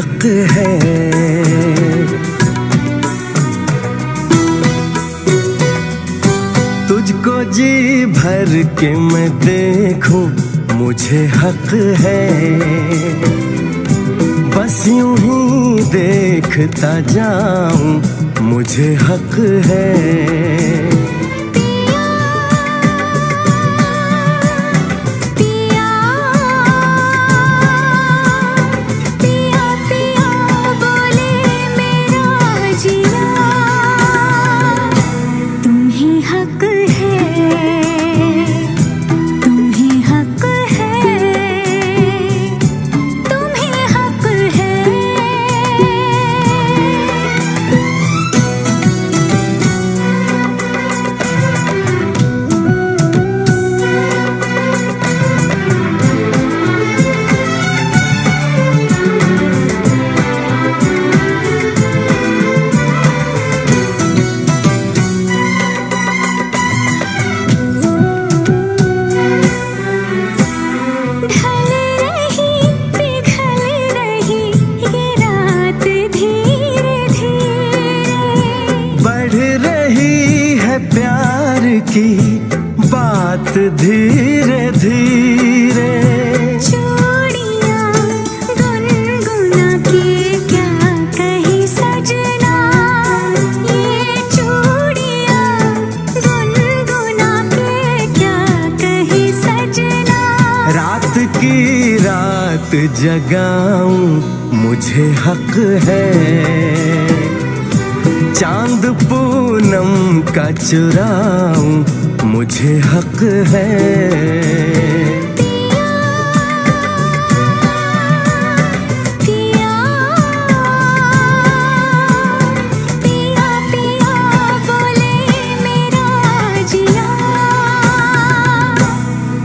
हक है। तुझको जी भर के मैं देखूं मुझे हक है। बस यूं ही देखता जाऊं मुझे हक है। प्यार की बात धीरे धीरे। चूड़ियां गुनगुना के क्या कही सजना, ये चूड़ियां गुनगुना के क्या कही सजना। रात की रात जगाऊं मुझे हक है। चांद पूनम का चुराऊं मुझे हक है। पिया पिया पिया बोले मेरा जिया।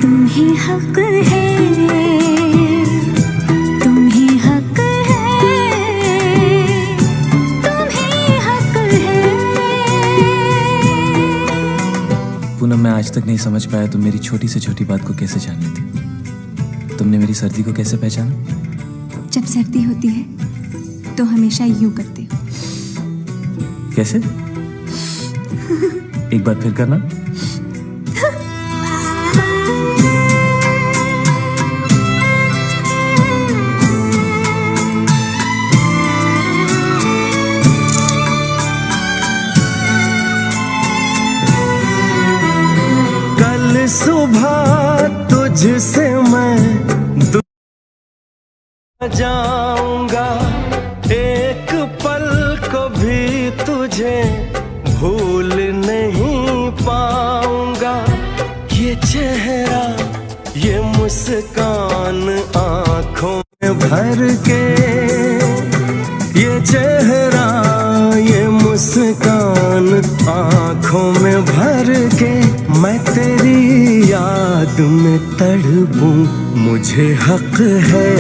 तुम्हें हक है, पूनम, मैं आज तक नहीं समझ पाया तुम मेरी छोटी से छोटी बात को कैसे जान लेती। तुमने मेरी सर्दी को कैसे पहचाना? जब सर्दी होती है तो हमेशा यूं करते हो। कैसे? एक बार फिर करना। सुबह तुझसे मैं दूर जाऊंगा, एक पल को भी तुझे भूल नहीं पाऊंगा। ये चेहरा ये मुस्कान आंखों में भर के, ये चेहरा ये मुस्कान आंखों में भर के, मैं तेरी याद में तड़पूं मुझे हक है।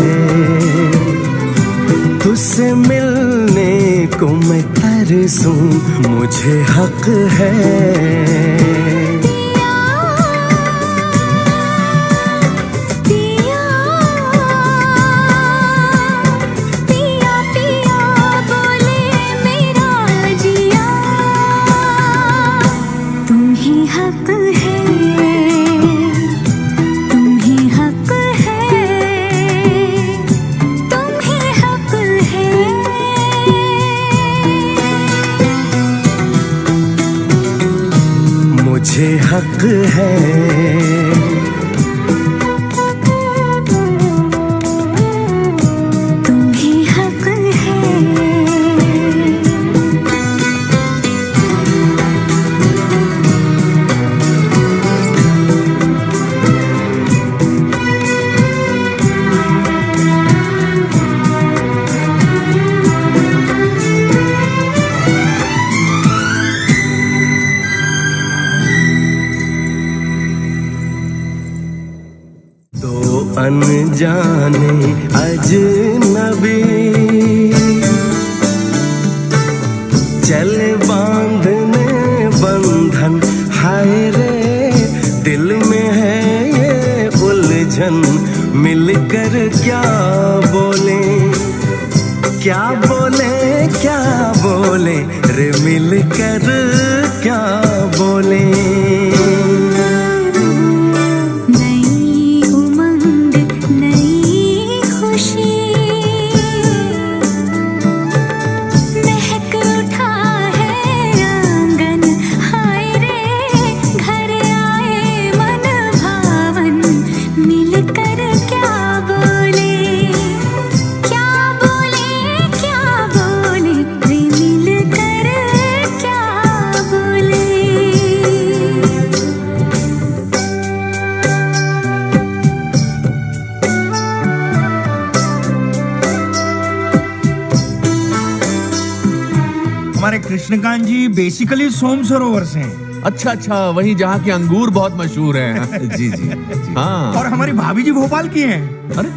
तुझसे मिलने को मैं तरसूं मुझे हक है। मुझे हक है। तुम्हें हक है। अनजाने अजनबी चले बांधने बंधन, हाय रे दिल में है ये उलझन, मिलकर क्या बोले क्या बोले रे मिलकर क्या बोले। हमारे कृष्णकांत जी बेसिकली सोम सरोवर से हैं। अच्छा, वही जहाँ के अंगूर बहुत मशहूर हैं। जी। हाँ। और हमारी भाभी जी भोपाल की हैं। अरे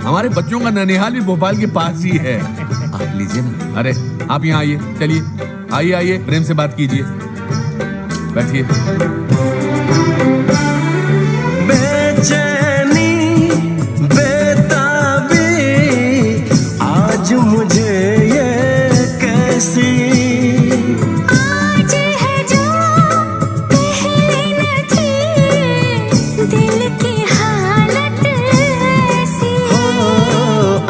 हमारे बच्चों का ननिहाल भी भोपाल के पास ही है। आप लीजिए ना। अरे आप यहाँ आइए, चलिए आइए, प्रेम से बात कीजिए, बैठिए। बेचैनी बेताबी आज मुझे ये कैसी, आज है जो पहले न थी, दिल की हालत ऐसी। हो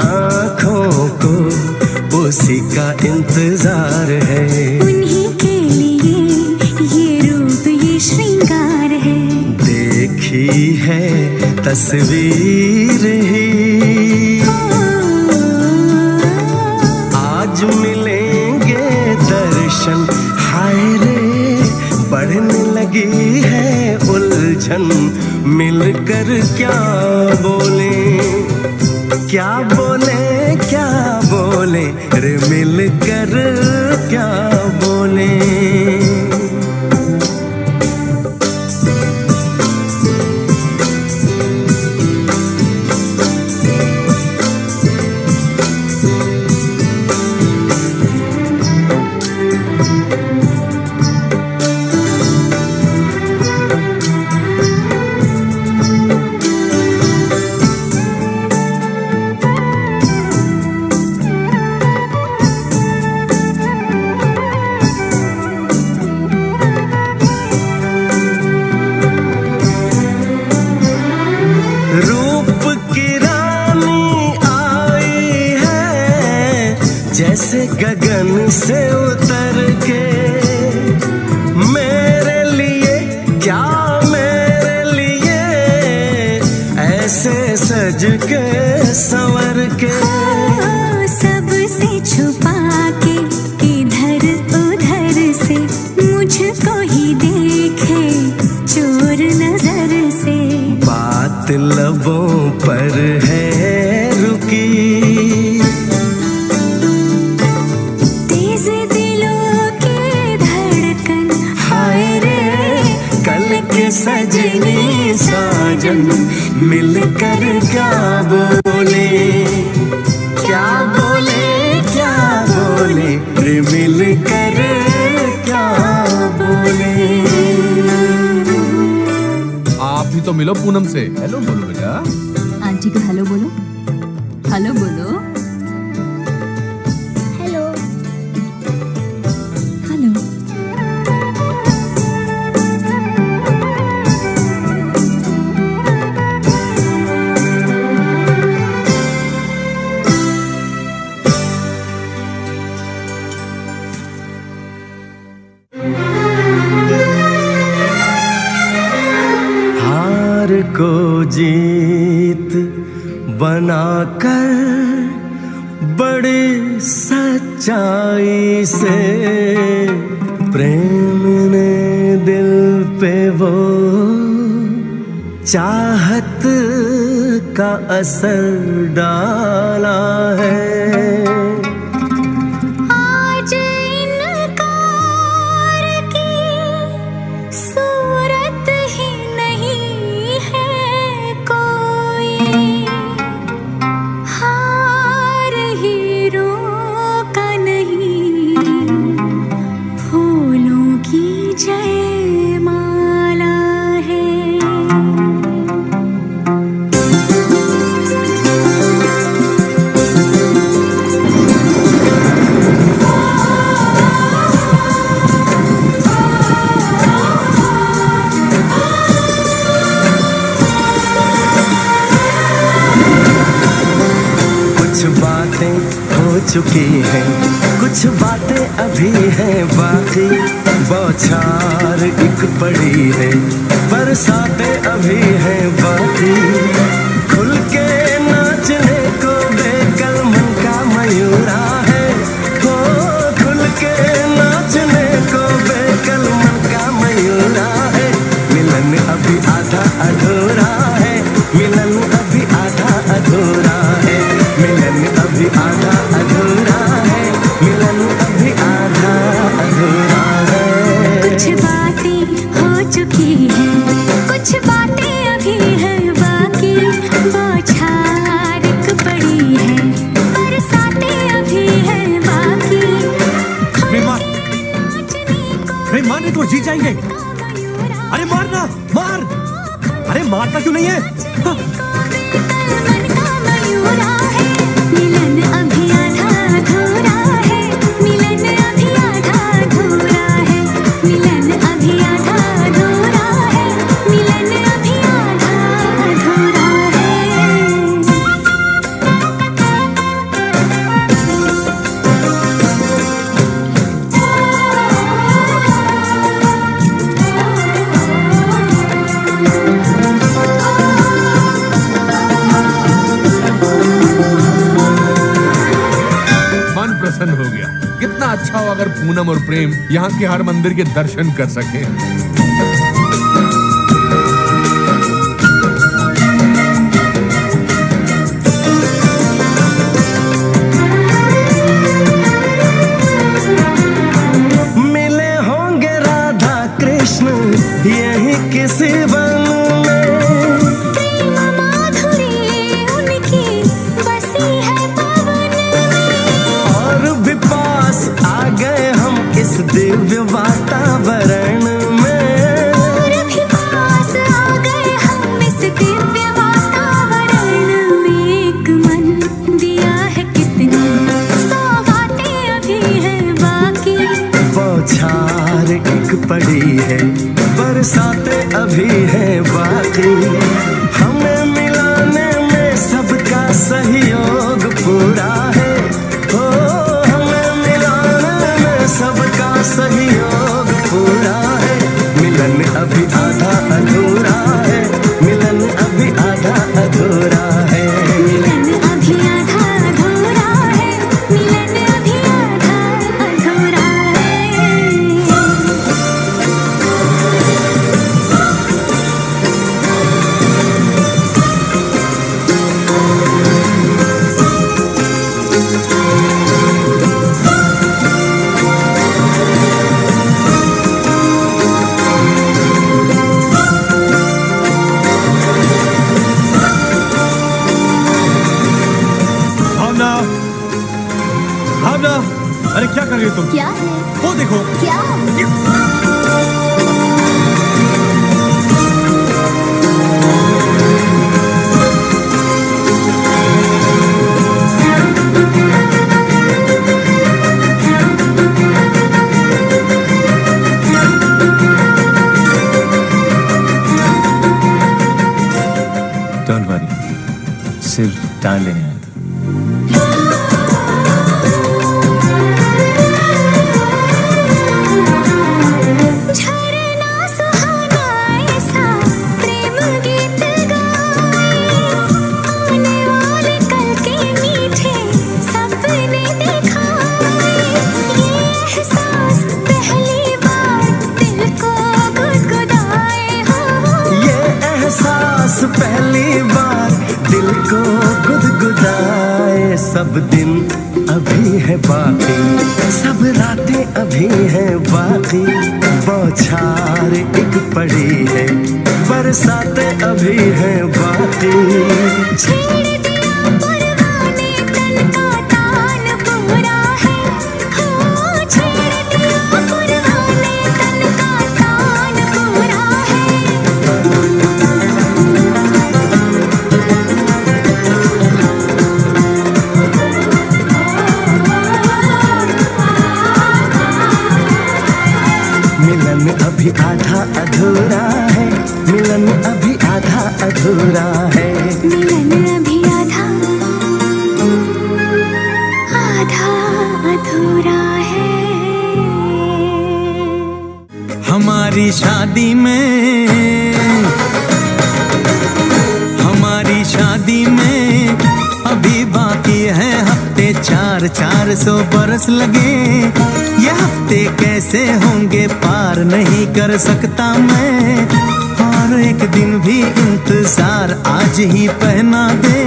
आँखों को उसी का इंतजार है, उन्हीं के लिए ये रूप ये श्रृंगार है। देखी है तस्वीर ही, आज मिलेंगे दर्शन, हाय रे बढ़ने लगी है उलझन, मिलकर क्या बोले, क्या बोले रे मिलकर क्या बोले। रूप की रानी आई है जैसे गगन से उतर के, मेरे लिए क्या मेरे लिए ऐसे सज के संवर के। सबसे छुपा के इधर उधर से मुझको ही देखे चोर नजर से। बात लबों पर है रुकी, तेज दिलों की धड़कन, हाय रे कल के सजनी साजन, मिलकर क्या बोले, क्या बोले रे मिलकर क्या बोले। आप भी तो मिलो पूनम से, हेलो बोलो बेटा। आंटी को हेलो बोलो, हेलो बोलो, हेलो। हेलो। हार को जीत बनाकर बड़ी सच्चाई से, प्रेम ने दिल पे वो चाहत का असर डाला है। आज इनकार की सूरत ही नहीं है कोई, हार हीरों का नहीं, फूलों की जयमाला है। हो चुकी हैं, कुछ बातें अभी हैं बाकी, बौछार एक पड़ी है, बरसातें अभी हैं बाकी। खुल के नाचने को बेकल मन का मयूरा है, हो खुल के नाचने को बेकल मन का मयूरा है। मिलन अभी आधा अधूरा है, मिलन अभी आधा अधूरा है, मिलन अभी आधा अधूरा है, मिलन अभी आधा अधूरा है। कुछ बातें हो चुकी हैं, कुछ बातें अभी हैं बाकी, बौछार एक पड़ी है, बरसातें अभी हैं बाकी। अरे मारने तो जीत जाएंगे। अरे मारना, मार। अरे मारता क्यों नहीं है? हाँ। मन का मयूरा है, मिलन अभी आधा अधूरा है, मिलन अभी आधा अधूरा है, मिलन अभी आधा अधूरा है, मिलन अभी आधा अधूरा है। मन प्रसन्न हो गया। कितना अच्छा हो अगर पूनम और प्रेम यहाँ के हर मंदिर के दर्शन कर सके। मिले होंगे राधा कृष्ण यही किसी वन में, प्रेम माधुरी उनकी बसी है पवन में, और भी पास आ गए हम इस दिव्य वातावरण में। और भी पास आ गए हम इस दिव्य वातावरण में। एक मन दिया है कितनी सौगातें अभी हैं बाकी, बौछार एक पड़ी है, बरसातें अभी हैं बाकी। हमें मिलाने में सबका सहयोग पूरा है, हो हमें मिलाने में सबका सहयोग पूरा है। मिलन अभी आधा अधूरा है, मिलन अभी आधा अधूरा है। मिलन अभी आधा अधूरा है, मिलन अभी आधा अधूरा है। भावना, भावना, अरे क्या कर रही हो तुम? क्या है? वो देखो। क्या? डोंट वरी, सिर्फ डाल लेने आया था। झरना सुहाना ऐसा प्रेम गीत गाए, आने वाले कल के मीठे सपने दिखाए। ये एहसास पहली बार दिल को गुदगुदाए हो, ये एहसास पहली बार दिल को गुदगुदाए। सब दिन अभी है बाकी, सब रातें अभी हैं बाकी, बौछार एक पड़ी है, बरसातें अभी हैं बाकी। छेड़ दिया परवाने तन का तान पूरा है, हो छेड़ दिया परवाने तन का तान पूरा है। मिलन अभी आधा अधूरा है, मिलन अभी आधा अधूरा है। मिलन अभी आधा आधा अधूरा है। हमारी शादी में अभी बाकी है हफ्ते 400 बरस लगे। ये हफ्ते कैसे होंगे पार नहीं कर सकता मैं। और एक दिन भी इंतजार आज ही पहना दे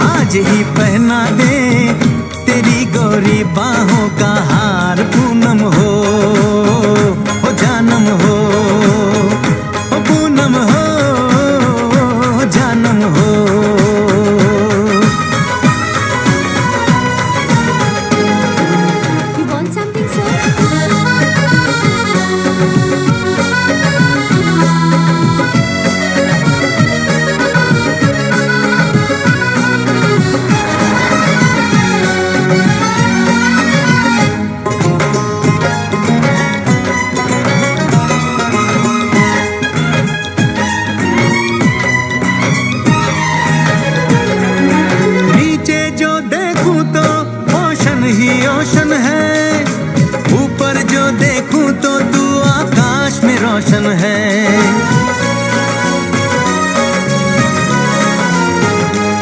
आज ही पहना दे। तेरी गोरी बाहों का हार पूनम हो जानम हो पूनम हो जानम हो। You want something, sir? Ocean है, ऊपर जो देखूं तो तू आकाश में रोशन है।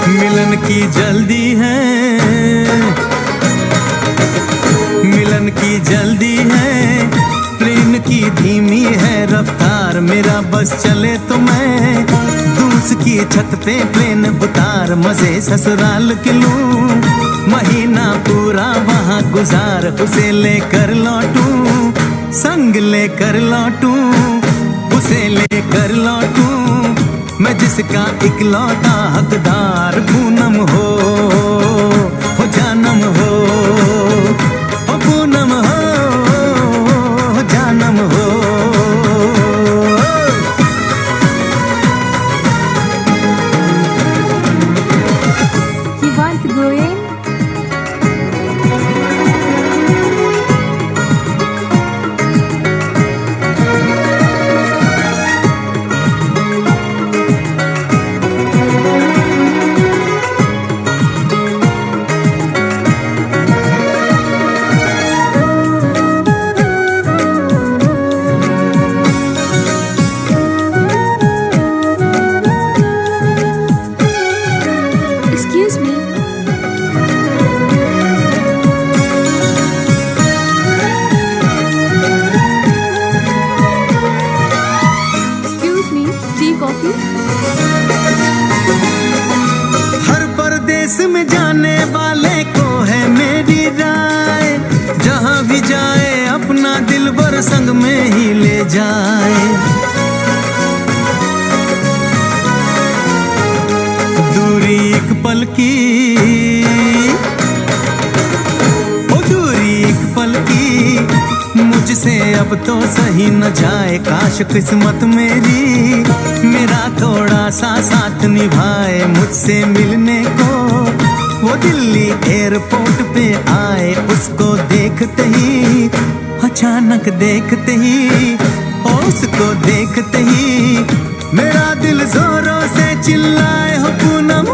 मिलन की जल्दी है, मिलन की जल्दी है। प्लेन की धीमी है रफ्तार, मेरा बस चले तो मैं दूस की छत पे प्लेन उतार। मजे ससुराल के लूं, महीना पूरा वहाँ गुजार। उसे लेकर लौटूं, संग लेकर लौटूं, उसे लेकर लौटूं। मैं जिसका इकलौता हकदार पूनम हो जानम हो पूनम हो जानम हो। You want to go in? Excuse me. Excuse me, tea, coffee? हर परदेश में जाने वाले को है मेरी राय, जहाँ भी जाए अपना दिलबर संग में ही ले जाए। दूरी एक पल की, ओ दूरी एक पल की, मुझसे अब तो सही न जाए। काश किस्मत मेरी मेरा थोड़ा सा साथ निभाए। मुझसे मिलने को वो दिल्ली एयरपोर्ट पे आए। उसको देखते ही, अचानक देखते ही, उसको देखते ही मेरा दिल जोरों से चिल्लाए हो पूनम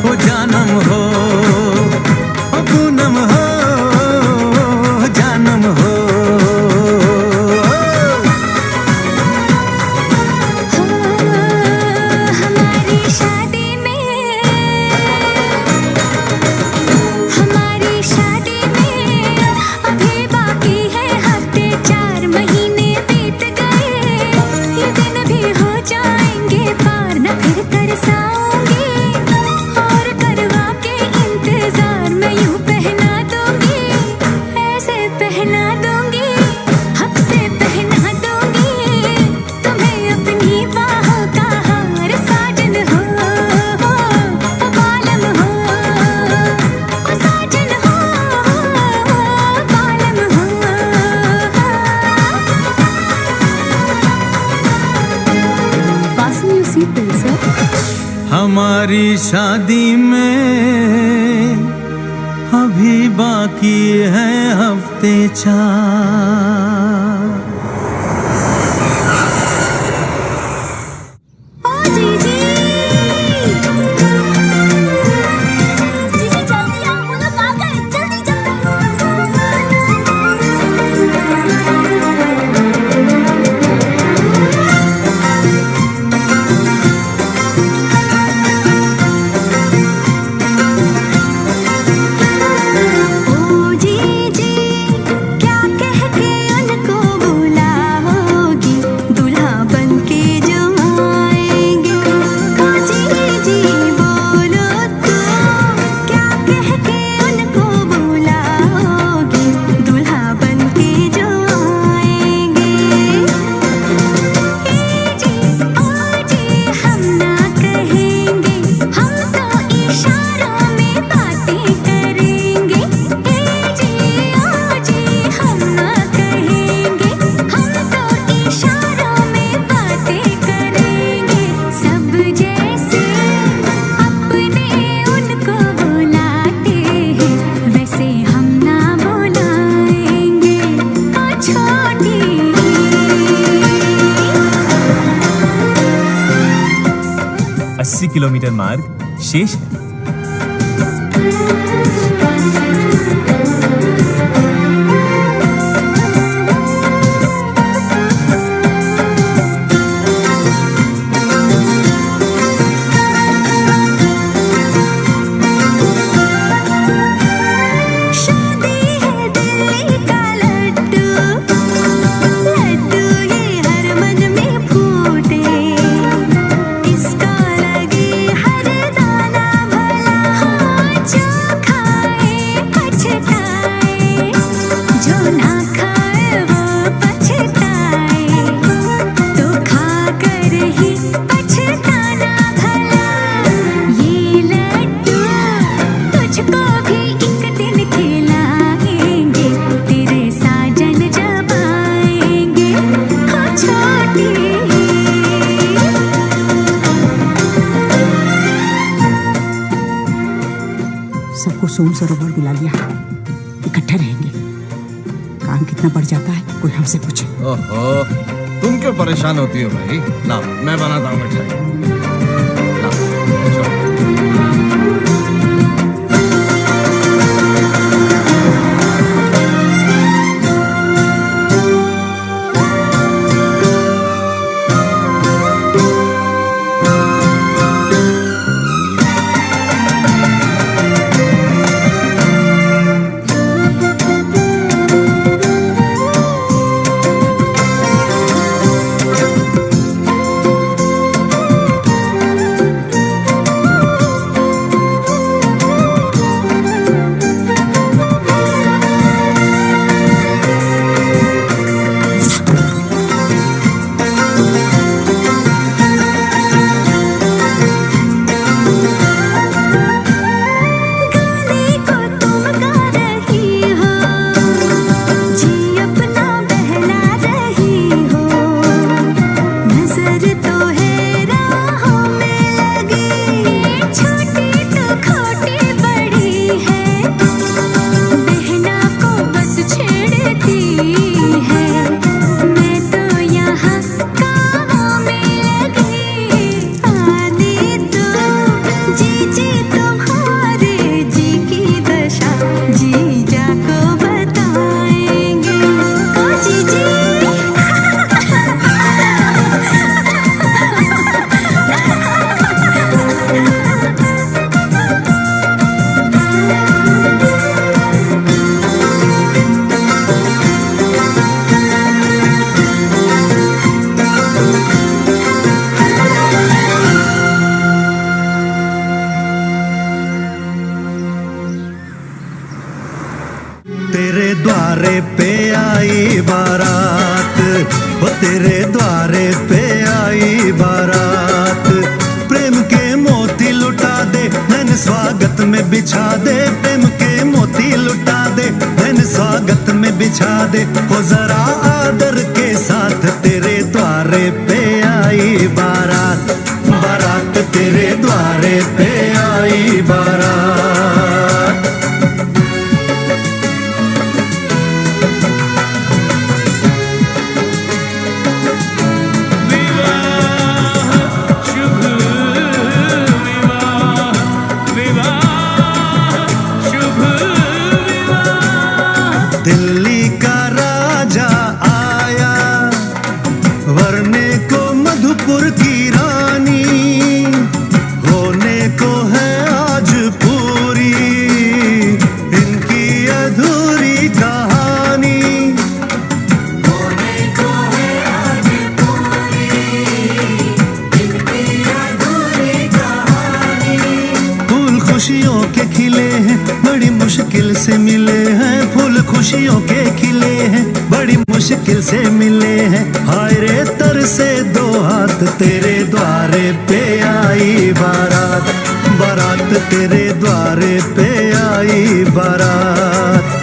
हो जानम हो पूनम हो जानम हो। हमारी शादी में, हमारी शादी में अभी बाकी है हफ्ते 4 महीने बीत गए। ये दिन भी हो जाएंगे पार, न फिर तरसाऊंगी और करवा के इंतजार मैं यूं पहना दूंगी। ऐसे पहना दूंगी, हक से पहना दूंगी तुम्हें अपनी बाहों का हार। साजन हो बालम हो, साजन हो बालम हो। Fasten your seatbelt, sir. हमारी शादी में अभी बाकी है हफ्ते 4। ओ जी जी किलोमीटर मार्ग शेष है। सबको सोम सरोवर बुला लिया, इकट्ठे रहेंगे। काम कितना बढ़ जाता है कोई हमसे पूछे। ओहो, तुम क्यों परेशान होती हो भाई? लाओ मैं बनाता हूँ मिठाई। तेरे द्वारे पे आई बारात, वो तेरे द्वारे पे आई बारात। प्रेम के मोती लुटा दे, नैन स्वागत में बिछा दे। प्रेम के मोती लुटा दे, नैन स्वागत में बिछा दे। हो जरा आदर के साथ तेरे द्वारे पे आई बारात, बारात तेरे द्वारे पे आई बारात। दिल्ली का राजा आया, वरने को मधुपुर की रानी। होने को है आज पूरी इनकी अधूरी कहानी। होने को है आज पूरी इनकी अधूरी कहानी। फूल खुशियों के खिले हैं, बड़ी मुश्किल से मिले हैं। फूल खुशियों के खिले हैं, बड़ी मुश्किल से मिले हैं। हाय रे तर से दो हाथ, तेरे द्वारे पे आई बारात, बारात तेरे द्वारे पे आई बारात।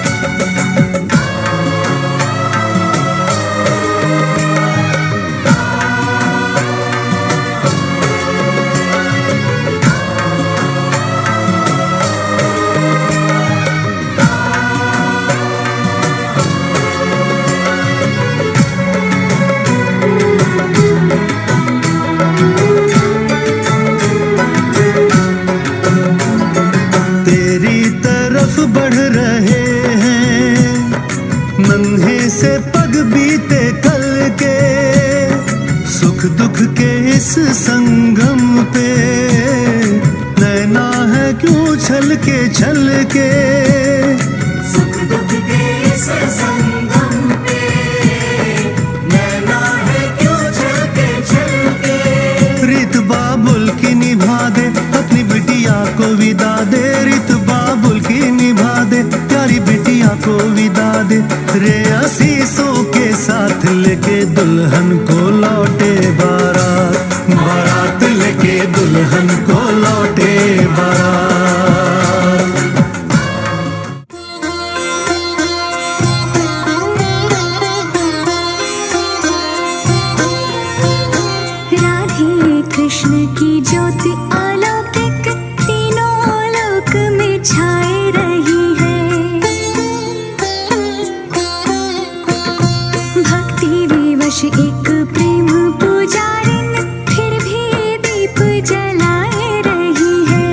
छल के सुख दुख के इस संगम पे नैना है क्यों छलके छलके। रीत बाबुल की निभा दे अपनी बिटिया को विदा दे, रीत बाबुल की निभा दे प्यारी बिटिया को विदा दे। रे आशीषों के साथ लेके दुल्हन को लौटे बारात, बारात लेके दुल्हन को लौटे बारात। राधे कृष्ण की ज्योति अलौकिक तीनों लोक में छाए रही है। भक्ति विवश एक प्रेम पुजारिन फिर भी दीप जलाए रही है।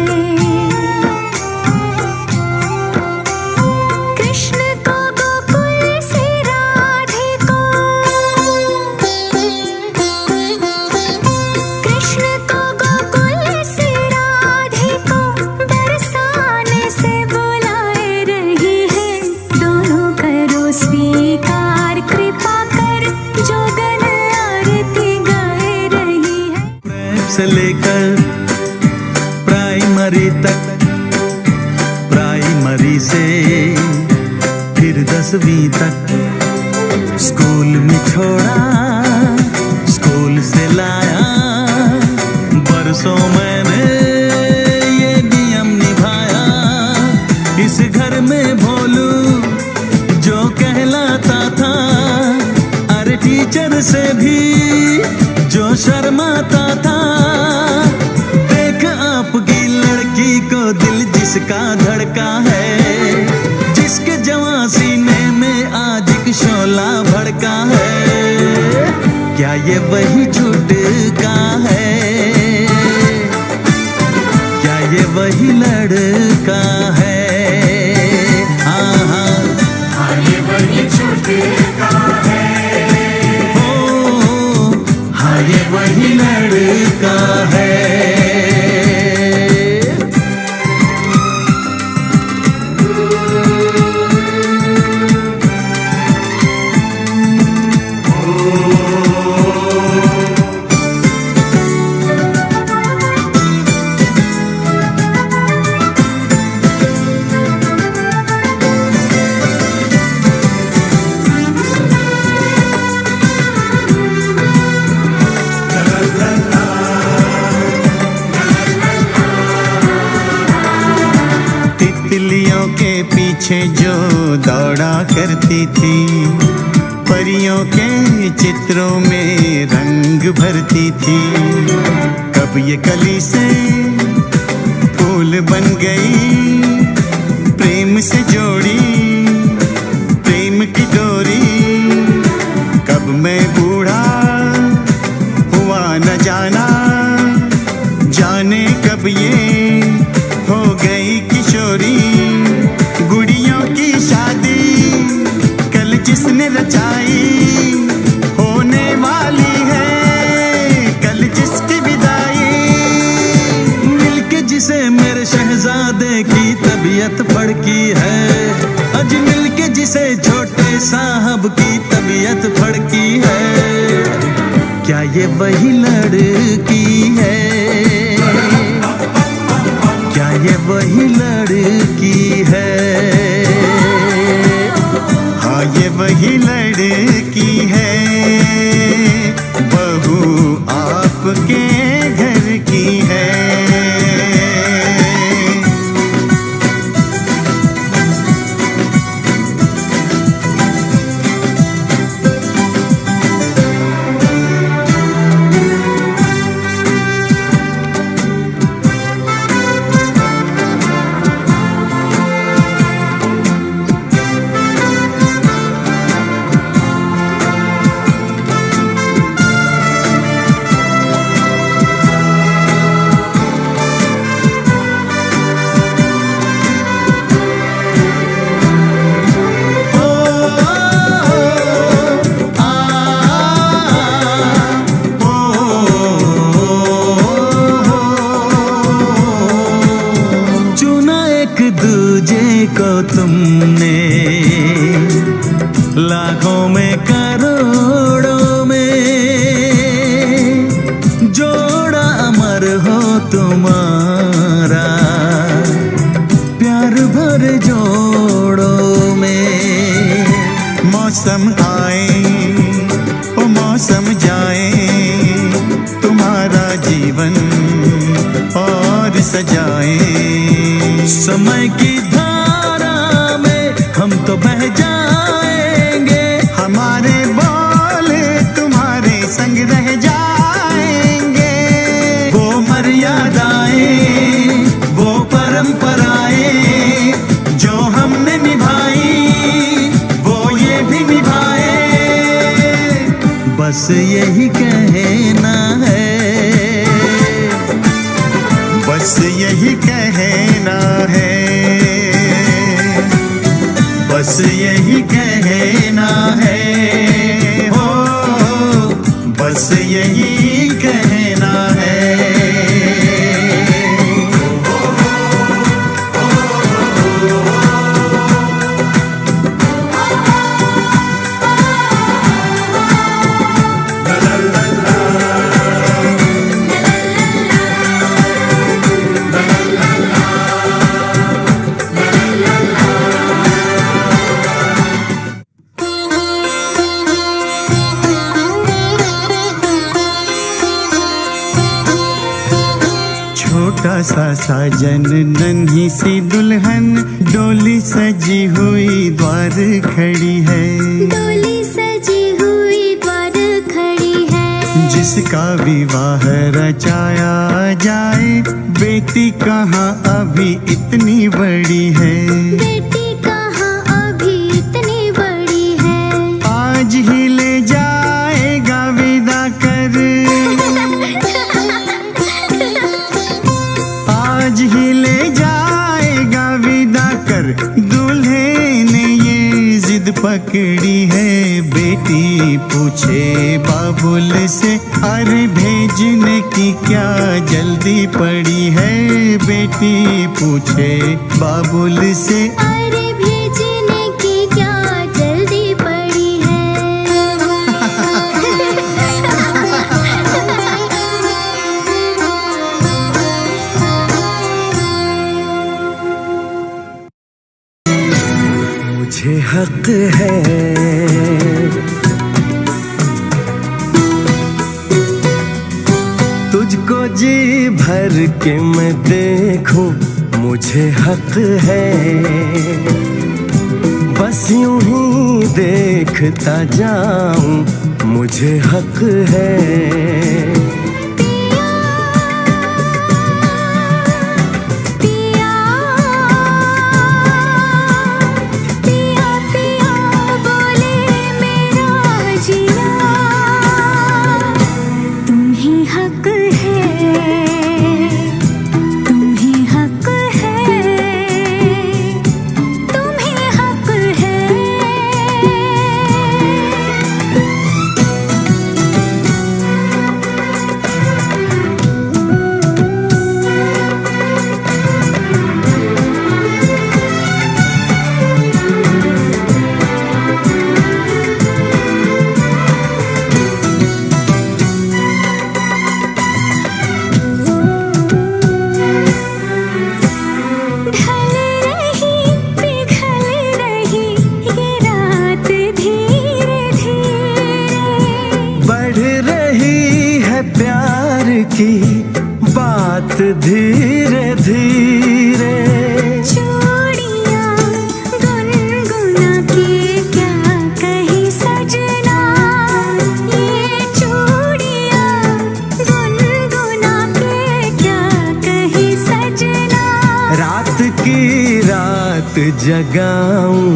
कृष्ण को गोकुल से राधे को, कृष्ण को गोकुल से राधे को बरसाने से बुलाए रही है। दोनों करो स्वीकार कृपा कर जोगन आरती गाए रही है। प्रेम से लेकर प्राइमरी तक, प्राइमरी से फिर 10वीं तक स्कूल में छोड़ा, स्कूल से लाया। बरसों मैंने ये नियम निभाया, इस घर में भोलू जो कहलाता था, अरे टीचर से भी जो शर्माता था। देख आपकी लड़की को दिल जिसका धड़का है, जिसके जवां सीने में आज एक शोला भड़का है। क्या ये वही झूठका है, क्या ये वही लड़का है? हाँ हाँ ये वही छूटका है, ओ हाँ ये वही लड़का है। तितलियों के पीछे जो दौड़ा करती थी, परियों के चित्रों में रंग भरती थी। कब ये कली से फूल बन गई, प्रेम से जोड़ी प्रेम की डोरी। कब मैं बूढ़ा हुआ न जाना, जाने कब ये हो गई किशोरी। गुड़ियों की शादी कल जिसने रचाई, होने वाली है कल जिसकी विदाई। मिलके जिसे मेरे शहजादे की तबीयत फड़की है, अज मिलके जिसे छोटे साहब की तबीयत फड़की है। क्या ये वही लड़की है, क्या ये वही लड़की है? हाँ ये वही लड़की है, बहू आपके घर की है। को तुमने लाखों में करोड़ों में जोड़ा अमर हो तुम्हारा प्यार भर जोड़ों में। मौसम आए ओ मौसम जाए तुम्हारा जीवन और सजाए। समय की धारा में हम तो बह जाएंगे, हमारे बोल तुम्हारे संग रह जाएंगे। वो मर्यादाएं वो परंपराएं जो हमने निभाई वो ये भी निभाए। बस यही कहना है, बस यही कहना है, बस यही कहना है, हो बस यही कहना है। छोटा सा साजन नन्ही सी दुल्हन डोली सजी हुई द्वार खड़ी है। डोली सजी हुई द्वार खड़ी है। जिसका विवाह रचाया जाए बेटी कहाँ अभी इतनी बड़ी है। बेटी कहाँ अभी इतनी बड़ी है। आज ही ले जाएगा विदा कर, आज ही ले जाएगा विदा कर। दूल्हे ने ये जिद पकड़ी है, बेटी पूछे बाबुल से अरे भेजने की क्या जल्दी पड़ी है। बेटी पूछे बाबुल से अरे भेजने की क्या जल्दी पड़ी मुझे हक है तुझको जी भर के मैं देखूं, मुझे हक है बस यूं ही देखता जाऊं, मुझे हक है। की बात धीरे धीरे चूड़ियां गुनगुना के क्या कही सजना, ये चूड़ियां गुनगुना के क्या कही सजना। रात की रात जगाऊं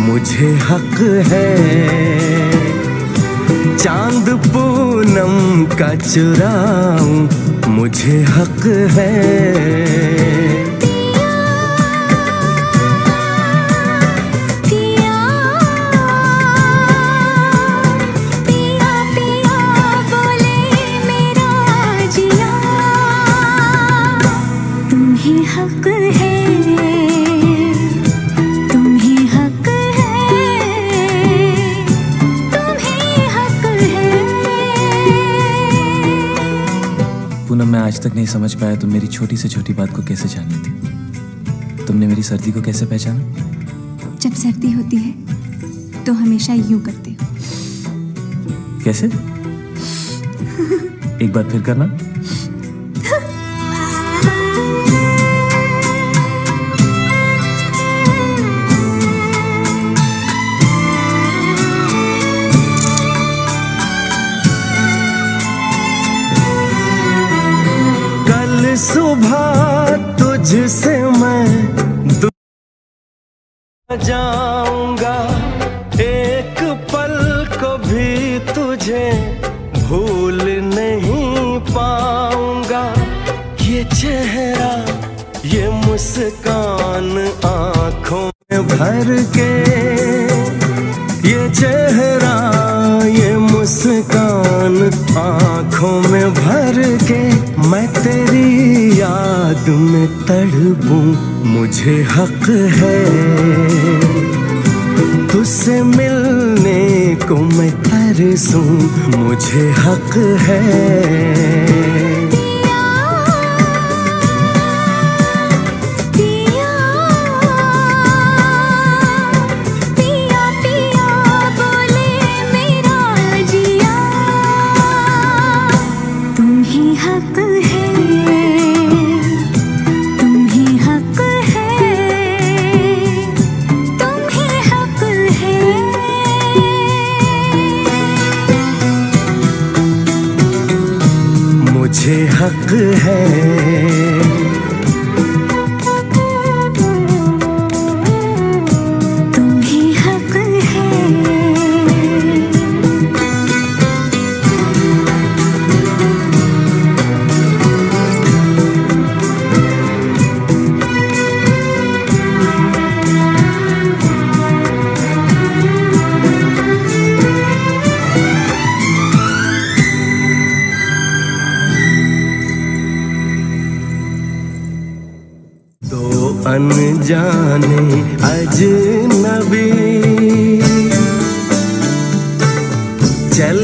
मुझे हक है, चांद पूनम का चुराऊं मुझे हक है। पिया पिया पिया बोले मेरा जिया, तुम्हें हक है आज तक नहीं समझ पाया तुम मेरी छोटी से छोटी बात को कैसे जान लेती। तुमने मेरी सर्दी को कैसे पहचाना? जब सर्दी होती है तो हमेशा यूं करते हो। कैसे? एक बार फिर करना। कल सुबह तुझसे मैं जाऊंगा, एक पल को भी तुझे भूल नहीं पाऊंगा। ये चेहरा ये मुस्कान आंखों में भर के, ये चेहरा ये मुस्कान आंखों में भर के, मैं तेरी याद में तड़पूं, मुझे हक है तुझसे मिलने को मैं तरसूं, मुझे हक है। मुझे हक है। तुम्हें हक है। अनजाने अजनबी चल